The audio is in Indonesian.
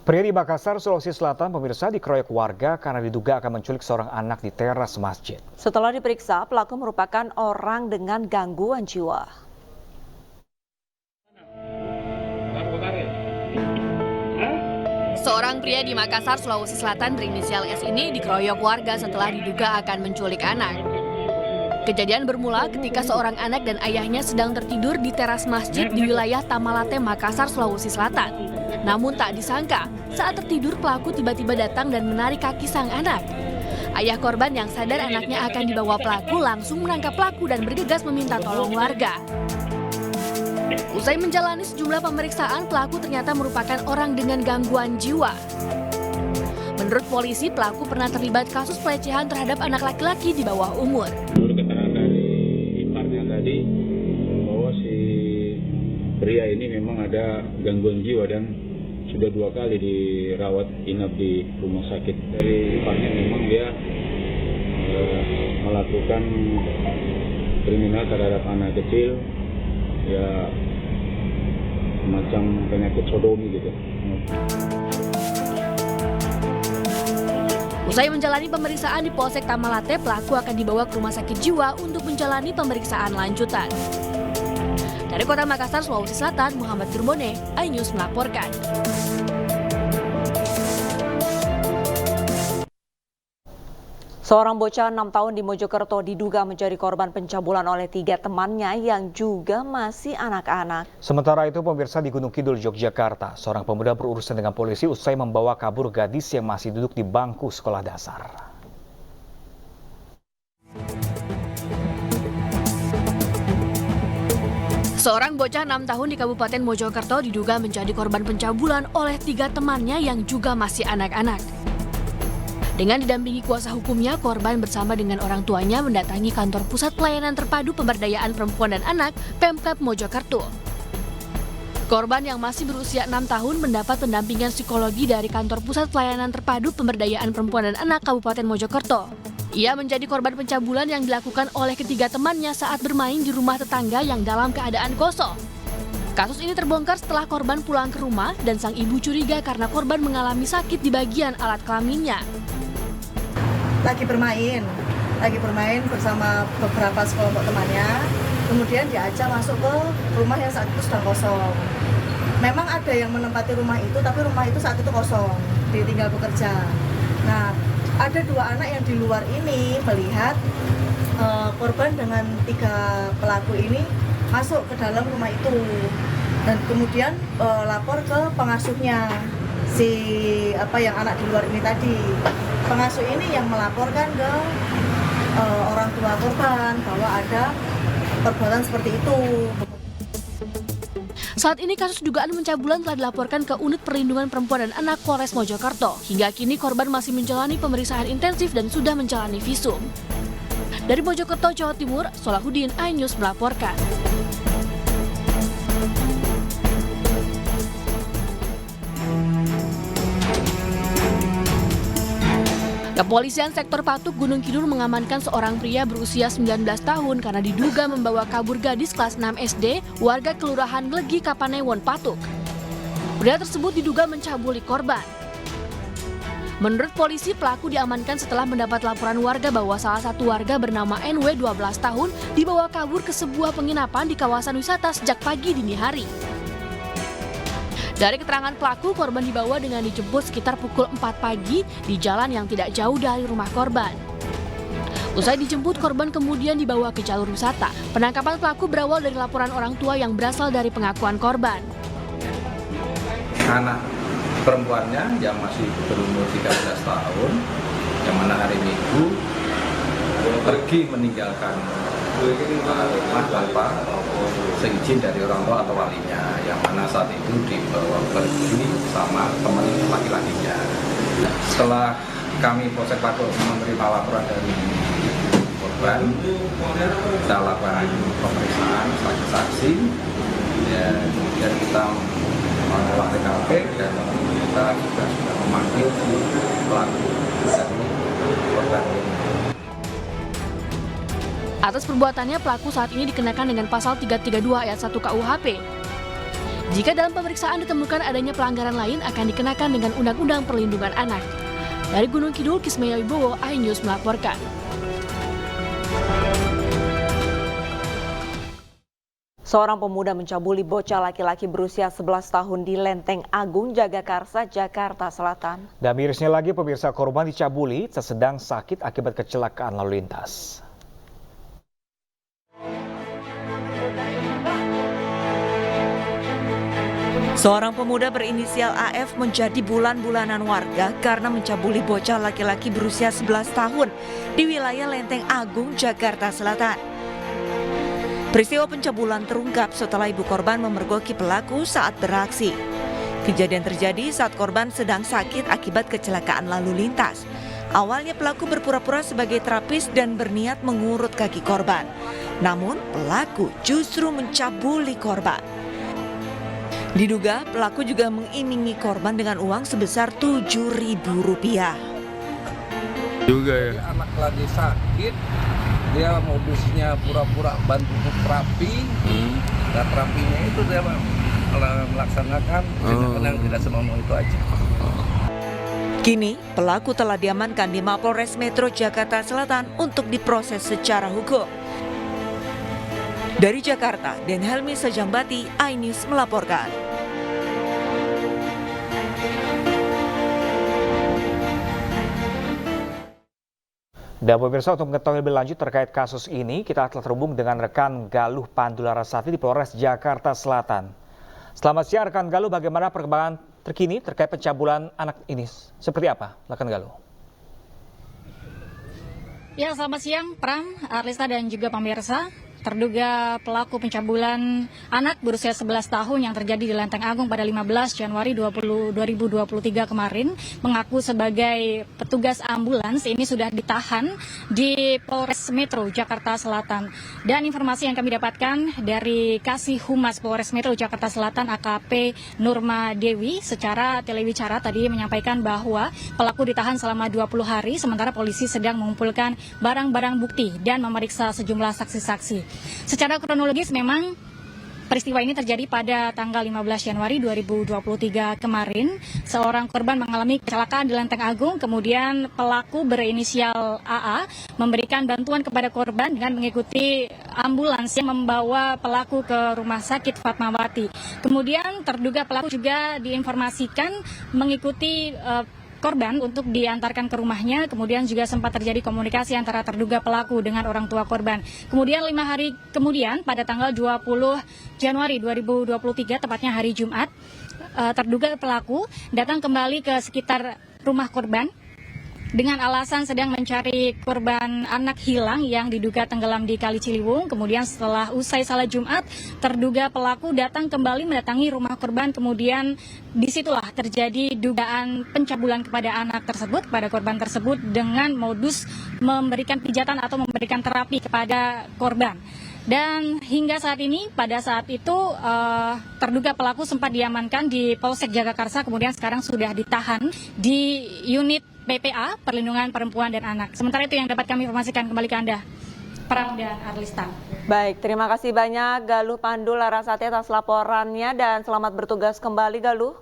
Pria di Makassar, Sulawesi Selatan, pemirsa dikeroyok warga karena diduga akan menculik seorang anak di teras masjid. Setelah diperiksa, pelaku merupakan orang dengan gangguan jiwa. Seorang pria di Makassar, Sulawesi Selatan berinisial S ini dikeroyok warga setelah diduga akan menculik anak. Kejadian bermula ketika seorang anak dan ayahnya sedang tertidur di teras masjid di wilayah Tamalate, Makassar, Sulawesi Selatan. Namun tak disangka, saat tertidur pelaku tiba-tiba datang dan menarik kaki sang anak. Ayah korban yang sadar anaknya akan dibawa pelaku langsung menangkap pelaku dan bergegas meminta tolong warga. Usai menjalani sejumlah pemeriksaan, pelaku ternyata merupakan orang dengan gangguan jiwa. Menurut polisi, pelaku pernah terlibat kasus pelecehan terhadap anak laki-laki di bawah umur. Menurut keterangan dari iparnya tadi, bahwa si pria ini memang ada gangguan jiwa dan sudah 2 kali dirawat inap di rumah sakit. Dari iparnya memang dia melakukan kriminal terhadap anak kecil, ya macam penyakit sodomi gitu. Usai menjalani pemeriksaan di Polsek Tamalate, pelaku akan dibawa ke rumah sakit jiwa untuk menjalani pemeriksaan lanjutan. Dari Kota Makassar, Sulawesi Selatan, Muhammad Turbone, iNews melaporkan. Seorang bocah 6 tahun di Mojokerto diduga menjadi korban pencabulan oleh 3 temannya yang juga masih anak-anak. Sementara itu, pemirsa di Gunung Kidul, Yogyakarta, seorang pemuda berurusan dengan polisi usai membawa kabur gadis yang masih duduk di bangku sekolah dasar. Seorang bocah 6 tahun di Kabupaten Mojokerto diduga menjadi korban pencabulan oleh 3 temannya yang juga masih anak-anak. Dengan didampingi kuasa hukumnya, korban bersama dengan orang tuanya mendatangi kantor Pusat Pelayanan Terpadu Pemberdayaan Perempuan dan Anak Pemkab Mojokerto. Korban yang masih berusia 6 tahun mendapat pendampingan psikologi dari kantor Pusat Pelayanan Terpadu Pemberdayaan Perempuan dan Anak Kabupaten Mojokerto. Ia menjadi korban pencabulan yang dilakukan oleh ketiga temannya saat bermain di rumah tetangga yang dalam keadaan kosong. Kasus ini terbongkar setelah korban pulang ke rumah dan sang ibu curiga karena korban mengalami sakit di bagian alat kelaminnya. Lagi bermain bersama beberapa sekelompok temannya, kemudian diajak masuk ke rumah yang saat itu sedang kosong. Memang ada yang menempati rumah itu, tapi rumah itu saat itu kosong, ditinggal bekerja. Nah, ada 2 anak yang di luar ini melihat korban dengan 3 pelaku ini masuk ke dalam rumah itu, dan kemudian lapor ke pengasuhnya yang anak di luar ini tadi. Pengasuh ini yang melaporkan ke orang tua korban bahwa ada perbuatan seperti itu. Saat ini kasus dugaan pencabulan telah dilaporkan ke Unit Perlindungan Perempuan dan Anak Polres Mojokerto. Hingga kini korban masih menjalani pemeriksaan intensif dan sudah menjalani visum. Dari Mojokerto, Jawa Timur, Solahuddin, iNews melaporkan. Kepolisian Sektor Patuk Gunung Kidul mengamankan seorang pria berusia 19 tahun karena diduga membawa kabur gadis kelas 6 SD warga Kelurahan Legi, Kapanewon, Patuk. Pria tersebut diduga mencabuli korban. Menurut polisi, pelaku diamankan setelah mendapat laporan warga bahwa salah satu warga bernama NW 12 tahun dibawa kabur ke sebuah penginapan di kawasan wisata sejak pagi dini hari. Dari keterangan pelaku, korban dibawa dengan dijemput sekitar pukul 4 pagi di jalan yang tidak jauh dari rumah korban. Usai dijemput, korban kemudian dibawa ke jalur wisata. Penangkapan pelaku berawal dari laporan orang tua yang berasal dari pengakuan korban. Anak perempuannya yang masih berumur 13 tahun, yang mana hari Minggu pergi meninggalkan rumah tanpa seizin dari orang tua atau walinya, yang mana saat itu dibawa pergi sama teman laki-lakinya. Setelah kami Polsek Patuk menerima laporan dari korban, kita lakukan pemeriksaan saksi-saksi, dan kita mengolah TKP dan kita juga sudah memanggil pelaku dari korban ini. Atas perbuatannya, pelaku saat ini dikenakan dengan pasal 332 ayat 1 KUHP. Jika dalam pemeriksaan ditemukan adanya pelanggaran lain akan dikenakan dengan Undang-Undang Perlindungan Anak. Dari Gunung Kidul, Kismaya Wibowo, iNews melaporkan. Seorang pemuda mencabuli bocah laki-laki berusia 11 tahun di Lenteng Agung, Jagakarsa, Jakarta Selatan. Dan mirisnya lagi, pemirsa, korban dicabuli sedang sakit akibat kecelakaan lalu lintas. Seorang pemuda berinisial AF menjadi bulan-bulanan warga karena mencabuli bocah laki-laki berusia 11 tahun di wilayah Lenteng Agung, Jakarta Selatan. Peristiwa pencabulan terungkap setelah ibu korban memergoki pelaku saat beraksi. Kejadian terjadi saat korban sedang sakit akibat kecelakaan lalu lintas. Awalnya pelaku berpura-pura sebagai terapis dan berniat mengurut kaki korban. Namun pelaku justru mencabuli korban. Diduga pelaku juga mengiming-imingi korban dengan uang sebesar Rp7.000. Juga ya. Anak lagi sakit, dia modusnya pura-pura bantu terapi. Dan terapinya itu dia melaksanakan tindakan yang tidak senonoh itu aja. Kini pelaku telah diamankan di Mapolres Metro Jakarta Selatan untuk diproses secara hukum. Dari Jakarta, Den Helmi Sejambati, iNews melaporkan. Dan pemirsa, untuk mengetahui lebih lanjut terkait kasus ini, kita telah terhubung dengan rekan Galuh Pandu Larasati di Polres Jakarta Selatan. Selamat siang rekan Galuh, bagaimana perkembangan terkini terkait pencabulan anak ini? Seperti apa, rekan Galuh? Ya, selamat siang Pram, Arlista dan juga pemirsa. Terduga pelaku pencabulan anak berusia 11 tahun yang terjadi di Lenteng Agung pada 15 Januari 2023 kemarin mengaku sebagai petugas ambulans ini sudah ditahan di Polres Metro Jakarta Selatan. Dan informasi yang kami dapatkan dari Kasih Humas Polres Metro Jakarta Selatan AKP Nurma Dewi secara telewicara tadi menyampaikan bahwa pelaku ditahan selama 20 hari sementara polisi sedang mengumpulkan barang-barang bukti dan memeriksa sejumlah saksi-saksi. Secara kronologis memang peristiwa ini terjadi pada tanggal 15 Januari 2023 kemarin. Seorang korban mengalami kecelakaan di Lenteng Agung, kemudian pelaku berinisial AA memberikan bantuan kepada korban dengan mengikuti ambulans yang membawa pelaku ke rumah sakit Fatmawati. Kemudian terduga pelaku juga diinformasikan mengikuti korban untuk diantarkan ke rumahnya, kemudian juga sempat terjadi komunikasi antara terduga pelaku dengan orang tua korban. Kemudian 5 hari kemudian pada tanggal 20 Januari 2023, tepatnya hari Jumat, terduga pelaku datang kembali ke sekitar rumah korban dengan alasan sedang mencari korban anak hilang yang diduga tenggelam di Kali Ciliwung. Kemudian setelah usai salat Jumat, terduga pelaku datang kembali mendatangi rumah korban. Kemudian disitulah terjadi dugaan pencabulan kepada anak tersebut, pada korban tersebut dengan modus memberikan pijatan atau memberikan terapi kepada korban. Dan hingga saat ini, pada saat itu terduga pelaku sempat diamankan di Polsek Jagakarsa, kemudian sekarang sudah ditahan di unit PPA, Perlindungan Perempuan dan Anak. Sementara itu yang dapat kami informasikan, kembali ke Anda, Pram dan Arlista. Baik, terima kasih banyak Galuh Pandu Larasati atas laporannya dan selamat bertugas kembali Galuh.